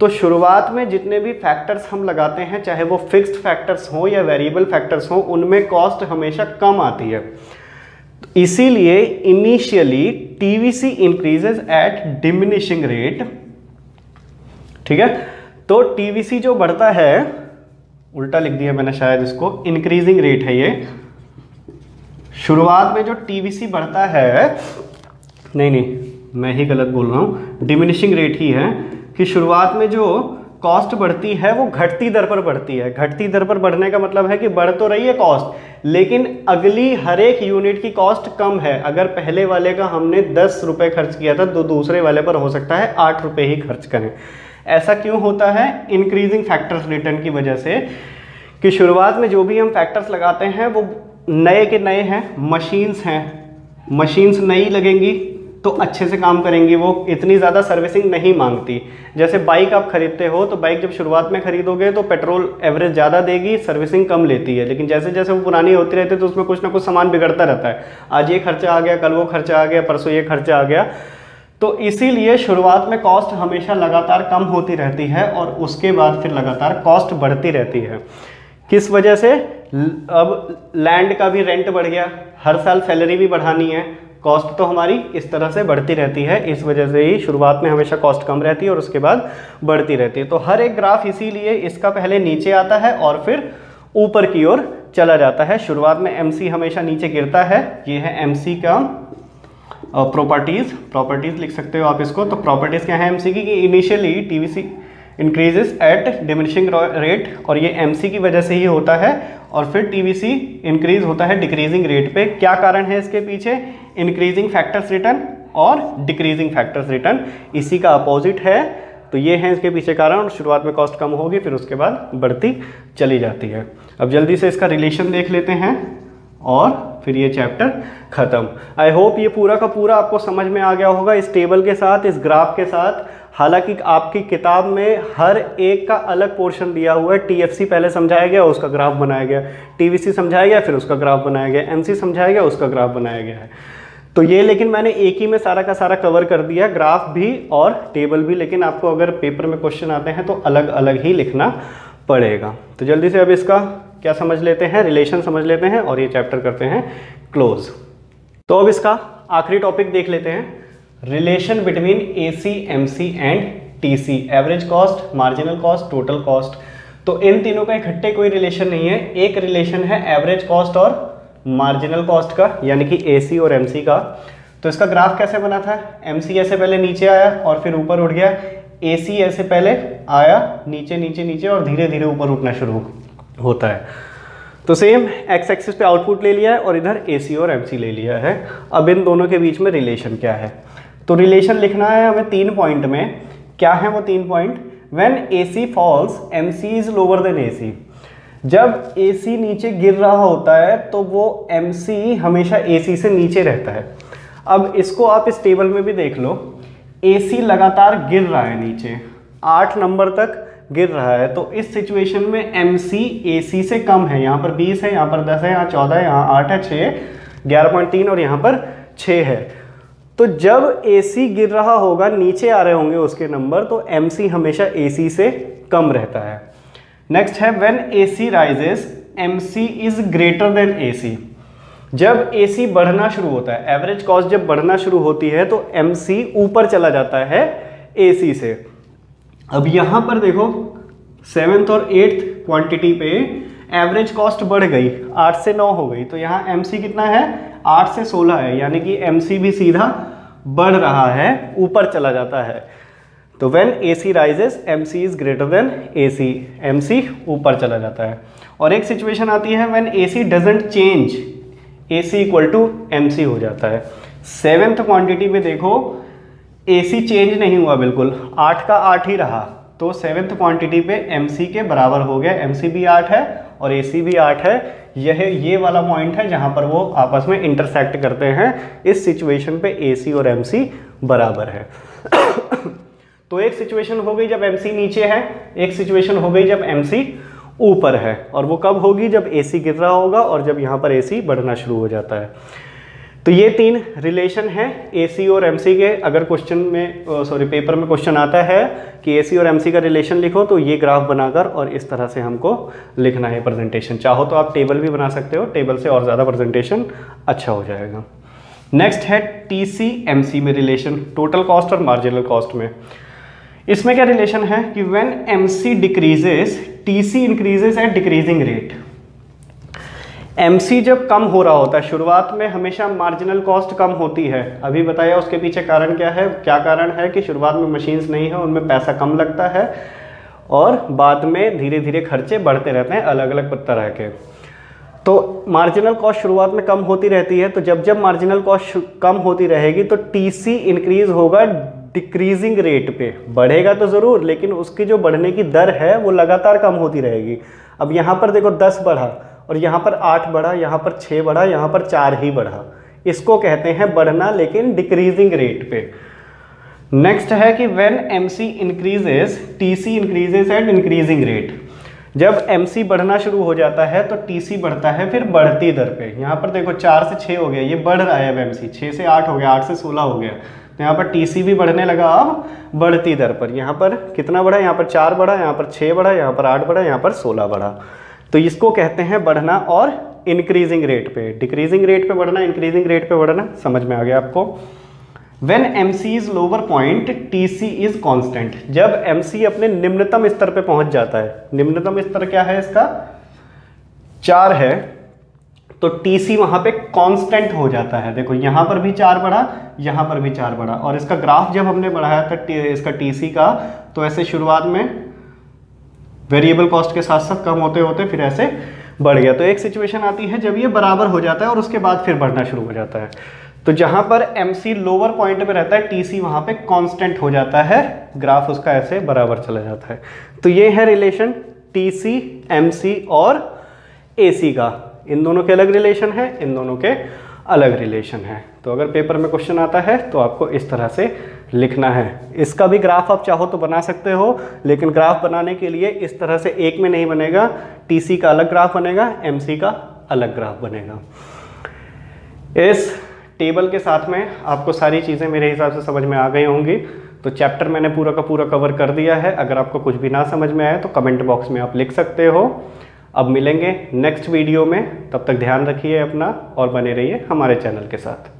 तो शुरुआत में जितने भी फैक्टर्स हम लगाते हैं, चाहे वो फिक्स्ड फैक्टर्स हो या वेरिएबल फैक्टर्स हो, उनमें कॉस्ट हमेशा कम आती है। इसीलिए initially TVC increases eight diminishing rate. ठीक है, तो TVC जो बढ़ता है, उल्टा लिख दिया मैंने शायद इसको, इंक्रीजिंग रेट है ये। शुरुआत में जो TVC बढ़ता है, नहीं मैं ही गलत बोल रहा हूँ, डिमिनिशिंग रेट ही है कि शुरुआत में जो कॉस्ट बढ़ती है वो घटती दर पर बढ़ती है। घटती दर पर बढ़ने का मतलब है कि बढ़ तो रही है कॉस्ट, लेकिन अगली हर एक यूनिट की कॉस्ट कम है। अगर पहले वाले का हमने 10 रुपये खर्च किया था तो दूसरे वाले पर हो सकता है 8 रुपये ही खर्च करें। ऐसा क्यों होता है? इंक्रीजिंग फैक्टर्स रिटर्न की वजह से, कि शुरुआत में जो भी हम फैक्टर्स लगाते हैं वो नए के नए हैं, मशीन्स हैं, मशीन्स नई लगेंगी तो अच्छे से काम करेंगी, वो इतनी ज़्यादा सर्विसिंग नहीं मांगती। जैसे बाइक आप खरीदते हो तो बाइक जब शुरुआत में खरीदोगे तो पेट्रोल एवरेज ज़्यादा देगी, सर्विसिंग कम लेती है, लेकिन जैसे जैसे वो पुरानी होती रहती है तो उसमें कुछ ना कुछ सामान बिगड़ता रहता है। आज ये खर्चा आ गया, कल वो खर्चा आ गया, परसों ये खर्चा आ गया। तो इसीलिए शुरुआत में कॉस्ट हमेशा लगातार कम होती रहती है और उसके बाद फिर लगातार कॉस्ट बढ़ती रहती है। किस वजह से? अब लैंड का भी रेंट बढ़ गया, हर साल सैलरी भी बढ़ानी है, कॉस्ट तो हमारी इस तरह से बढ़ती रहती है। इस वजह से ही शुरुआत में हमेशा कॉस्ट कम रहती है और उसके बाद बढ़ती रहती है। तो हर एक ग्राफ इसीलिए इसका पहले नीचे आता है और फिर ऊपर की ओर चला जाता है। शुरुआत में MC हमेशा नीचे गिरता है। ये है MC का प्रॉपर्टीज लिख सकते हो आप इसको। तो प्रॉपर्टीज क्या है MC की, कि initially TVC increases eight diminishing rate, और ये MC की वजह से ही होता है, और फिर TVC इंक्रीज होता है डिक्रीजिंग रेट पे। क्या कारण है इसके पीछे? इंक्रीजिंग फैक्टर्स रिटर्न और डिक्रीजिंग फैक्टर्स रिटर्न, इसी का अपोजिट है। तो ये है इसके पीछे कारण। शुरुआत में कॉस्ट कम होगी, फिर उसके बाद बढ़ती चली जाती है। अब जल्दी से इसका रिलेशन देख लेते हैं और फिर ये चैप्टर खत्म। आई होप ये पूरा का पूरा आपको समझ में आ गया होगा, इस टेबल के साथ, इस ग्राफ के साथ। हालांकि आपकी किताब में हर एक का अलग पोर्शन दिया हुआ है। TFC पहले समझाया गया, उसका ग्राफ बनाया गया, TVC समझाया गया, फिर उसका ग्राफ बनाया गया, MC समझाया गया, उसका ग्राफ बनाया गया है। तो ये लेकिन मैंने एक ही में सारा का सारा कवर कर दिया, ग्राफ भी और टेबल भी। लेकिन आपको अगर पेपर में क्वेश्चन आते हैं तो अलग अलग ही लिखना पड़ेगा। तो जल्दी से अब इसका क्या समझ लेते हैं, रिलेशन समझ लेते हैं और ये चैप्टर करते हैं क्लोज। तो अब इसका आखिरी टॉपिक देख लेते हैं, relation between AC, MC and TC, average cost, marginal cost, total cost. तो इन तीनों का इकट्ठे कोई रिलेशन नहीं है। एक रिलेशन है एवरेज कॉस्ट और मार्जिनल कॉस्ट का, यानी कि AC और MC का। तो इसका ग्राफ कैसे बना था? MC ऐसे पहले नीचे आया और फिर ऊपर उठ गया, AC ऐसे पहले आया नीचे नीचे नीचे और धीरे धीरे ऊपर उठना शुरू होता है। तो सेम एक्स एक्सिस पे आउटपुट ले लिया है और इधर AC और MC ले लिया है। अब इन दोनों के बीच में रिलेशन क्या है? तो रिलेशन लिखना है हमें 3 पॉइंट में। क्या है वो 3 point? When AC falls MC is lower than AC। जब AC नीचे गिर रहा होता है तो वो MC हमेशा AC से नीचे रहता है। अब इसको आप इस टेबल में भी देख लो, AC लगातार गिर रहा है नीचे, 8 नंबर तक गिर रहा है। तो इस सिचुएशन में MC AC से कम है। यहाँ पर 20 है, यहाँ पर 10 है, यहाँ 14 है, यहाँ 8 है, 11.3 और यहाँ पर 6 है। तो जब AC गिर रहा होगा, नीचे आ रहे होंगे उसके नंबर, तो MC हमेशा AC से कम रहता है। नेक्स्ट है when AC rises MC is greater than AC। जब AC बढ़ना शुरू होता है, एवरेज कॉस्ट जब बढ़ना शुरू होती है तो MC ऊपर चला जाता है AC से। अब यहाँ पर देखो 7th और 8th क्वांटिटी पे एवरेज कॉस्ट बढ़ गई, 8 से 9 हो गई, तो यहाँ MC कितना है, 8 से 16 है, यानी कि MC भी सीधा बढ़ रहा है, ऊपर चला जाता है। तो when AC rises MC is greater than AC, MC ऊपर चला जाता है। और एक सिचुएशन आती है when AC doesn't change, AC equal to MC हो जाता है। 7th क्वांटिटी पे देखो AC चेंज नहीं हुआ, बिल्कुल 8 का 8 ही रहा, तो 7th क्वांटिटी पे MC के बराबर हो गया, MC भी 8 है और AC भी 8 है। ये वाला पॉइंट है जहां पर वो आपस में इंटरसेक्ट करते हैं। इस सिचुएशन पे AC और MC बराबर है। तो एक सिचुएशन हो गई जब MC नीचे है, एक सिचुएशन हो गई जब MC ऊपर है, और वो कब होगी, जब AC गिर रहा होगा और जब यहाँ पर AC बढ़ना शुरू हो जाता है। तो ये 3 रिलेशन है AC और MC के। अगर क्वेश्चन में पेपर में क्वेश्चन आता है कि AC और MC का रिलेशन लिखो, तो ये ग्राफ बनाकर और इस तरह से हमको लिखना है प्रेजेंटेशन। चाहो तो आप टेबल भी बना सकते हो, टेबल से और ज़्यादा प्रेजेंटेशन अच्छा हो जाएगा। नेक्स्ट है TC MC में रिलेशन, टोटल कॉस्ट और मार्जिनल कॉस्ट में। इसमें क्या रिलेशन है कि when MC decreases TC increases eight decreasing rate. MC जब कम हो रहा होता है, शुरुआत में हमेशा मार्जिनल कॉस्ट कम होती है। अभी बताया उसके पीछे कारण क्या है, क्या कारण है कि शुरुआत में मशीन्स नहीं है, उनमें पैसा कम लगता है और बाद में धीरे धीरे खर्चे बढ़ते रहते हैं अलग अलग तरह के। तो मार्जिनल कॉस्ट शुरुआत में कम होती रहती है, तो जब जब मार्जिनल कॉस्ट कम होती रहेगी तो TC इंक्रीज होगा डिक्रीजिंग रेट पे, बढ़ेगा तो ज़रूर, लेकिन उसकी जो बढ़ने की दर है वो लगातार कम होती रहेगी। अब यहाँ पर देखो 10 बढ़ा और यहाँ पर 8 बढ़ा, यहाँ पर 6 बढ़ा, यहाँ पर 4 ही बढ़ा, इसको कहते हैं बढ़ना लेकिन डिक्रीजिंग रेट पे। नेक्स्ट है कि when MC increases TC increases eight increasing rate. जब MC बढ़ना शुरू हो जाता है तो TC बढ़ता है फिर बढ़ती दर पे। यहाँ पर देखो 4 से 6 हो गया, ये बढ़ रहा है अब MC, 6 से 8 हो गया, 8 से 16 हो गया, तो यहाँ पर TC भी बढ़ने लगा अब बढ़ती दर पर। यहाँ पर कितना बढ़ा, यहाँ पर 4 बढ़ा, यहाँ पर 6 बढ़ा, यहाँ पर 8 बढ़ा, यहाँ पर 16 बढ़ा। तो इसको कहते हैं बढ़ना और इंक्रीजिंग रेट पे। डिक्रीजिंग रेट पे बढ़ना, इंक्रीजिंग रेट पे बढ़ना, समझ में आ गया आपको। When MC is lower point, TC is constant। जब MC अपने निम्नतम स्तर पे पहुंच जाता है, निम्नतम स्तर क्या है इसका, 4 है, तो TC वहां पे कांस्टेंट हो जाता है। देखो यहाँ पर भी 4 बढ़ा, यहाँ पर भी 4 बढ़ा, और इसका ग्राफ जब हमने बढ़ाया था इसका TC का, तो ऐसे शुरुआत में वेरिएबल कॉस्ट के साथ साथ कम होते होते फिर ऐसे बढ़ गया। तो एक सिचुएशन आती है जब ये बराबर हो जाता है और उसके बाद फिर बढ़ना शुरू हो जाता है। तो जहां पर MC लोअर पॉइंट पे रहता है, TC वहां पे कांस्टेंट हो जाता है, ग्राफ उसका ऐसे बराबर चला जाता है। तो ये है रिलेशन TC, MC और AC का। इन दोनों के अलग रिलेशन है, इन दोनों के अलग रिलेशन है। तो अगर पेपर में क्वेश्चन आता है तो आपको इस तरह से लिखना है। इसका भी ग्राफ आप चाहो तो बना सकते हो, लेकिन ग्राफ बनाने के लिए इस तरह से एक में नहीं बनेगा। TC का अलग ग्राफ बनेगा, MC का अलग ग्राफ बनेगा। इस टेबल के साथ में आपको सारी चीज़ें मेरे हिसाब से समझ में आ गई होंगी। तो चैप्टर मैंने पूरा का पूरा कवर कर दिया है। अगर आपको कुछ भी ना समझ में आए तो कमेंट बॉक्स में आप लिख सकते हो। अब मिलेंगे नेक्स्ट वीडियो में, तब तक ध्यान रखिए अपना और बने रहिए हमारे चैनल के साथ।